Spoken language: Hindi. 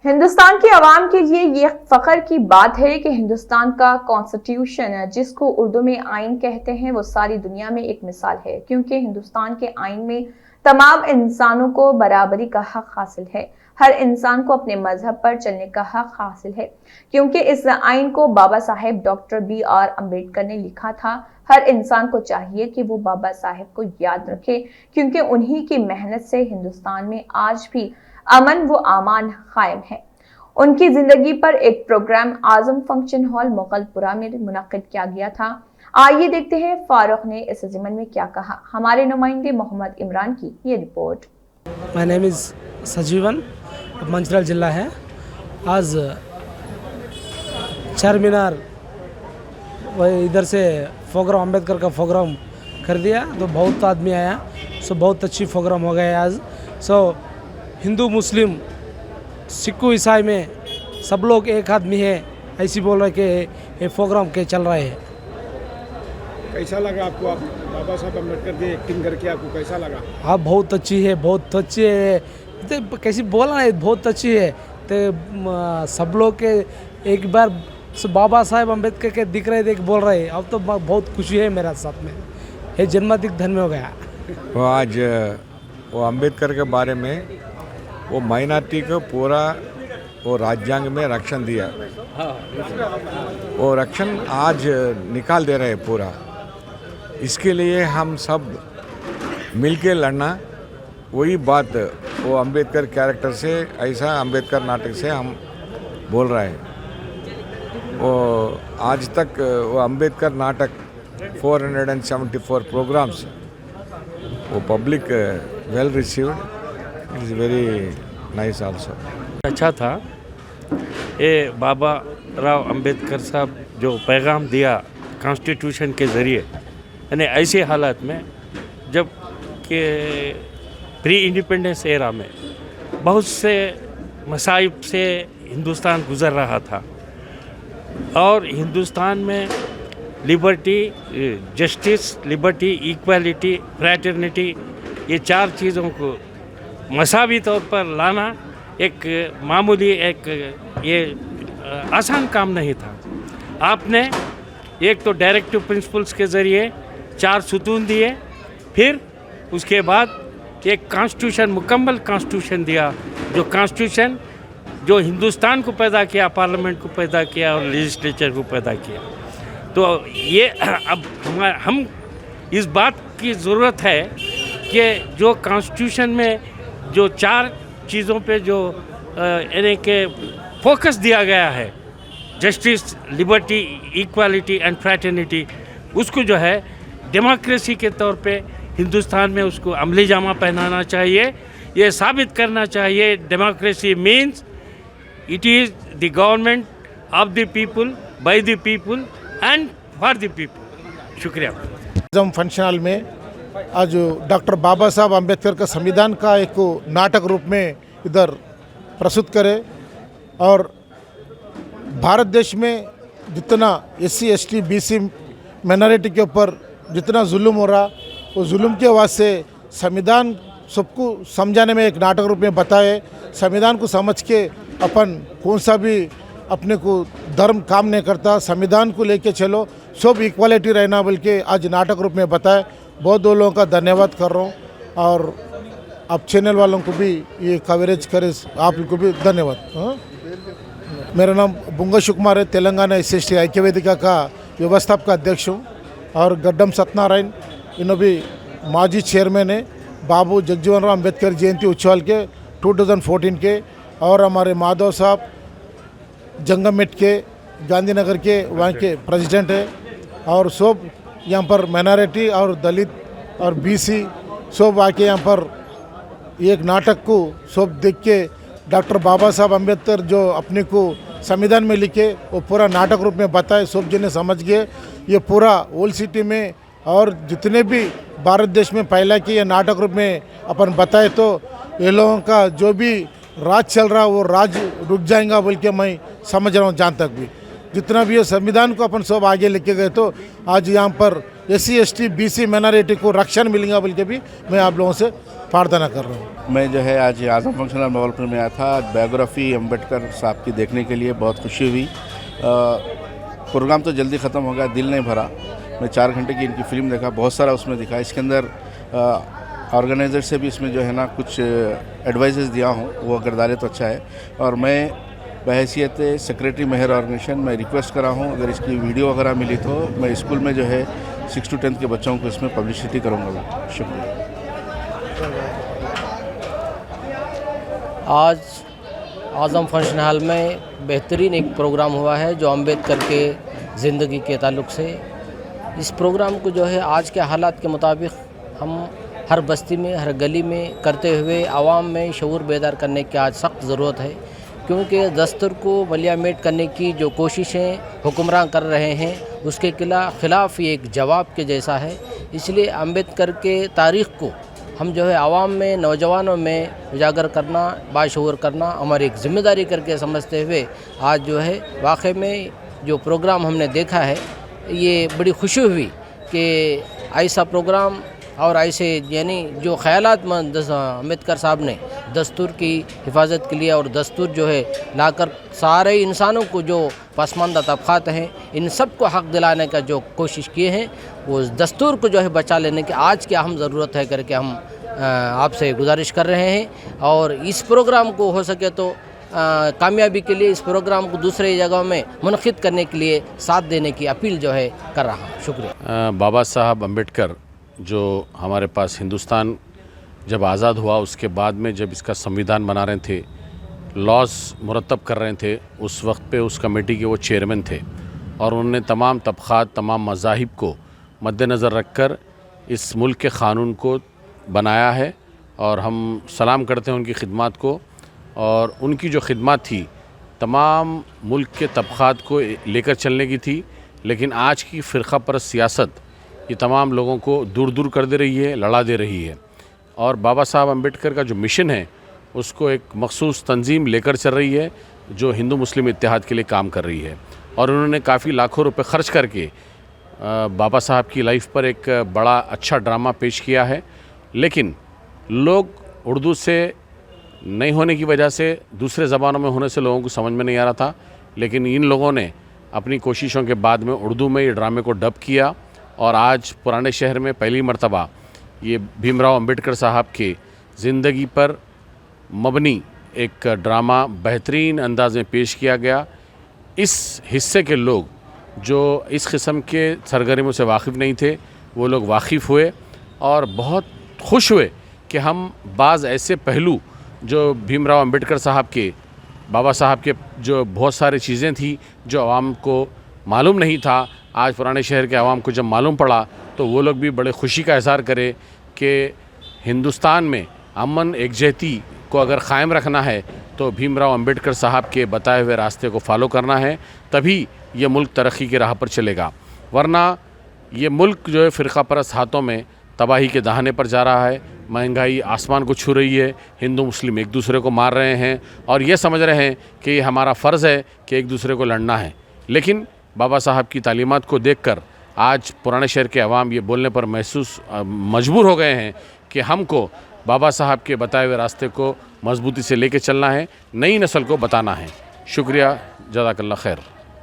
हिंदुस्तान की आवाम के लिए ये फख्र की बात है कि हिंदुस्तान का कॉन्स्टिट्यूशन, जिसको उर्दू में आइन कहते हैं, वो सारी दुनिया में एक मिसाल है, क्योंकि हिंदुस्तान के आइन में तमाम इंसानों को बराबरी का हक हासिल है। हर इंसान को अपने मजहब पर चलने का हक हासिल है, क्योंकि इस आइन को बाबा साहेब डॉक्टर B.R. अम्बेडकर ने लिखा था। हर इंसान को चाहिए कि वो बाबा साहेब को याद रखे, क्योंकि उन्हीं की मेहनत से हिंदुस्तान में आज भी अमन व अमान कायम है। उनकी जिंदगी पर एक प्रोग्राम आजम फंक्शन हॉल मोगलपुरा में मुनक्किद किया गया था। आइए देखते हैं फारूक ने इस ज़िमन में क्या कहा। हमारे नुमाइंदे मोहम्मद इमरान की ये रिपोर्ट। माय नेम इज़ सजीवन, मंचराल जिला है। आज चार मीनार वही इधर से प्रोग्राम अम्बेडकर का प्रोग्राम कर दिया, तो बहुत आदमी आया। सो बहुत अच्छी प्रोग्राम हो गया आज। सो हिंदू मुस्लिम सिक्खू ईसाई में सब लोग एक आदमी है, ऐसी बोल रहे कि ये प्रोग्राम के चल रहे हैं। कैसा लगा आपको? आप बाबा साहब अम्बेडकर की एक्टिंग करके आपको कैसा लगा? हाँ, बहुत अच्छी है, बहुत अच्छी है। तो कैसी बोलना है, बहुत अच्छी है। तो सब लोग के एक बार बाबा साहेब अम्बेडकर के दिख रहे देख बोल रहे, अब तो बहुत खुशी है मेरा साथ में। ये जन्मदिन धन्य हो गया। वो आज वो अम्बेडकर के बारे में वो माइनॉरिटी को पूरा वो राज्यांग में रक्षण दिया, वो रक्षण आज निकाल दे रहे हैं पूरा। इसके लिए हम सब मिलके लड़ना, वही बात वो अम्बेडकर कैरेक्टर से, ऐसा अम्बेडकर नाटक से हम बोल रहे हैं। वो आज तक वो अम्बेडकर नाटक 474 प्रोग्राम्स, वो public well received, it is very nice also. अच्छा था। ये बाबा राव अम्बेडकर साहब जो पैगाम दिया कॉन्स्टिट्यूशन के ज़रिए, यानी ऐसे हालात में जब कि प्री इंडिपेंडेंस एरा में बहुत से मसाइब से हिंदुस्तान गुज़र रहा था, और हिंदुस्तान में liberty, justice, liberty, equality, fraternity, ये चार चीज़ों को मसावी तौर पर लाना एक मामूली ये आसान काम नहीं था। आपने एक तो डायरेक्टिव प्रिंसिपल्स के ज़रिए 4 सुतून दिए, फिर उसके बाद एक कॉन्स्टिट्यूशन, मुकम्मल कॉन्स्टिट्यूशन दिया, जो कॉन्स्टिट्यूशन जो हिंदुस्तान को पैदा किया, पार्लियामेंट को पैदा किया और लेजिस्लेचर को पैदा किया। तो ये अब हम इस बात की ज़रूरत है कि जो कॉन्स्टिट्यूशन में जो 4 चीज़ों पे जो यानी कि फोकस दिया गया है, justice, liberty, equality and fraternity, उसको जो है डेमोक्रेसी के तौर पे हिंदुस्तान में उसको अमली जामा पहनाना चाहिए। ये साबित करना चाहिए democracy means it is the government of the people, by the people and for the people. शुक्रिया। आजम फंक्शन हॉल में आज डॉक्टर बाबा साहब अम्बेडकर का संविधान का एक नाटक रूप में इधर प्रस्तुत करे, और भारत देश में जितना SC, ST, BC माइनॉरिटी के ऊपर जितना जुल्म हो रहा, वो जुल्म के वास्ते संविधान सबको समझाने में एक नाटक रूप में बताए। संविधान को समझ के अपन कौन सा भी अपने को धर्म काम नहीं करता, संविधान को लेके चलो, सब इक्वालिटी रहना बोल के आज नाटक रूप में बताए। बहुत दो लोगों का धन्यवाद कर रहा हूँ, और आप चैनल वालों को भी ये कवरेज करे, आप लोग को भी धन्यवाद। हाँ, मेरा नाम बुंगा कुमार है, तेलंगाना SC ऐक्य वेदिका का व्यवस्थापक अध्यक्ष हूँ, और गड्डम सत्यनारायण इन्हों भी माजी चेयरमैन है बाबू जगजीवन राम अम्बेडकर जयंती उत्सव के 2014 के, और हमारे माधव साहब जंगमेट के गांधीनगर के वहाँ के प्रेसिडेंट है, और सब यहाँ पर माइनॉरिटी और दलित और BC सब आके यहाँ पर एक नाटक को सब देख के डॉक्टर बाबा साहब अम्बेडकर जो अपने को संविधान में लिखे वो पूरा नाटक रूप में बताए, सब जने समझ गए। ये पूरा ओल्ड सिटी में और जितने भी भारत देश में पहला कि ये नाटक रूप में अपन बताए, तो ये लोगों का जो भी राज चल रहा वो राज रुक जाएगा बोल के मैं समझ रहा हूँ जहाँ तक भी। जितना भी है संविधान को अपन सब आगे लेके गए तो आज यहाँ पर SC ST BC माइनॉरिटी को रक्षण मिलेगा बोल के भी मैं आप लोगों से प्रार्थना कर रहा हूँ। मैं जो है आज आज़म फंक्शन हॉल भावलपुर में आया था। आज बायोग्राफी अम्बेडकर साहब की देखने के लिए बहुत खुशी हुई। प्रोग्राम तो जल्दी ख़त्म हो गया, दिल नहीं भरा। मैं 4 घंटे की इनकी फ़िल्म देखा, बहुत सारा उसमें दिखा। इसके अंदर ऑर्गेनाइज़र से भी इसमें जो है ना कुछ एडवाइजेस दिया हूँ, वो अगर डाले तो अच्छा है। और मैं बहैसियत सेक्रेटरी मेहर ऑर्गेनाइजेशन मैं रिक्वेस्ट करा हूँ, अगर इसकी वीडियो वगैरह मिली तो मैं स्कूल में जो है 6 to 10 के बच्चों को इसमें पब्लिसिटी करूँगा। शुक्रिया। आज आज़म फंक्शन हॉल में बेहतरीन एक प्रोग्राम हुआ है जो अम्बेडकर के ज़िंदगी के ताल्लुक़ से। इस प्रोग्राम को जो है आज के हालात के मुताबिक हम हर बस्ती में, हर गली में करते हुए आवाम में शऊर बेदार करने की आज सख्त ज़रूरत है, क्योंकि दस्तूर को मलियामेट करने की जो कोशिशें हुक्मरान कर रहे हैं उसके खिलाफ़ ये एक जवाब के जैसा है। इसलिए अम्बेडकर के तारीख़ को हम जो है आवाम में, नौजवानों में उजागर करना, बाशऊर करना हमारी एक ज़िम्मेदारी करके समझते हुए आज जो है वाक़ई में जो प्रोग्राम हमने देखा है, ये बड़ी खुशी हुई कि ऐसा प्रोग्राम और ऐसे यानी जो ख़यालात अम्बेडकर साहब ने दस्तूर की हिफाजत के लिए और दस्तूर जो है लाकर सारे इंसानों को जो पसमानदा तबक़ात हैं इन सब को हक़ दिलाने का जो कोशिश किए हैं, वो दस्तूर को जो है बचा लेने की आज की अहम ज़रूरत है करके हम आपसे गुजारिश कर रहे हैं। और इस प्रोग्राम को हो सके तो कामयाबी के लिए इस प्रोग्राम को दूसरे जगहों में मुनक़िद करने के लिए साथ देने की अपील जो है कर रहा हूँ। शुक्रिया। बाबा साहब अम्बेडकर जो हमारे पास हिंदुस्तान जब आज़ाद हुआ उसके बाद में जब इसका संविधान बना रहे थे, लॉज मुरतब कर रहे थे, उस वक्त पे उस कमेटी के वो चेयरमैन थे और उन्होंने तमाम तबक़ात, तमाम मज़ाहिब को मद्देनज़र रख कर इस मुल्क के क़ानून को बनाया है और हम सलाम करते हैं उनकी खिदमत को। और उनकी जो खिदमत थी तमाम मुल्क के तबक़ात को लेकर चलने की थी, लेकिन आज की फ़िरक़ा परस्त सियासत ये तमाम लोगों को दूर दूर कर दे रही है, लड़ा दे रही है। और बाबा साहब अम्बेडकर का जो मिशन है उसको एक मखसूस तंजीम लेकर चल रही है जो हिंदू मुस्लिम इत्तेहाद के लिए काम कर रही है। और उन्होंने काफ़ी लाखों रुपए ख़र्च करके बाबा साहब की लाइफ पर एक बड़ा अच्छा ड्रामा पेश किया है, लेकिन लोग उर्दू से नहीं होने की वजह से, दूसरे ज़बानों में होने से लोगों को समझ में नहीं आ रहा था। लेकिन इन लोगों ने अपनी कोशिशों के बाद में उर्दू में ये ड्रामे को डब किया और आज पुराने शहर में पहली मर्तबा ये भीमराव अम्बेडकर साहब के ज़िंदगी पर मबनी एक ड्रामा बेहतरीन अंदाज में पेश किया गया। इस हिस्से के लोग जो इस किस्म के सरगर्मियों से वाकिफ़ नहीं थे वो लोग वाकिफ़ हुए और बहुत खुश हुए कि हम बाज़ ऐसे पहलू जो भीमराव अम्बेडकर साहब के, बाबा साहब के जो बहुत सारी चीज़ें थी जो आवाम को मालूम नहीं था, आज पुराने शहर के आवाम को जब मालूम पड़ा तो वो लोग भी बड़े खुशी का इज़हार करे कि हिंदुस्तान में अमन एकजहती को अगर क़ायम रखना है तो भीमराव अम्बेडकर साहब के बताए हुए रास्ते को फॉलो करना है, तभी ये मुल्क तरक्की की राह पर चलेगा। वरना ये मुल्क जो है फ़िरक़ा परस्त हाथों में तबाही के दहाने पर जा रहा है। महंगाई आसमान को छू रही है, हिंदू मुस्लिम एक दूसरे को मार रहे हैं और ये समझ रहे हैं कि ये हमारा फ़र्ज़ है कि एक दूसरे को लड़ना है। लेकिन बाबा साहब की तालीमात को देखकर आज पुराने शहर के अवाम ये बोलने पर मजबूर हो गए हैं कि हमको बाबा साहब के बताए हुए रास्ते को मजबूती से लेके चलना है, नई नस्ल को बताना है। शुक्रिया, जज़ाकल्लाह खैर।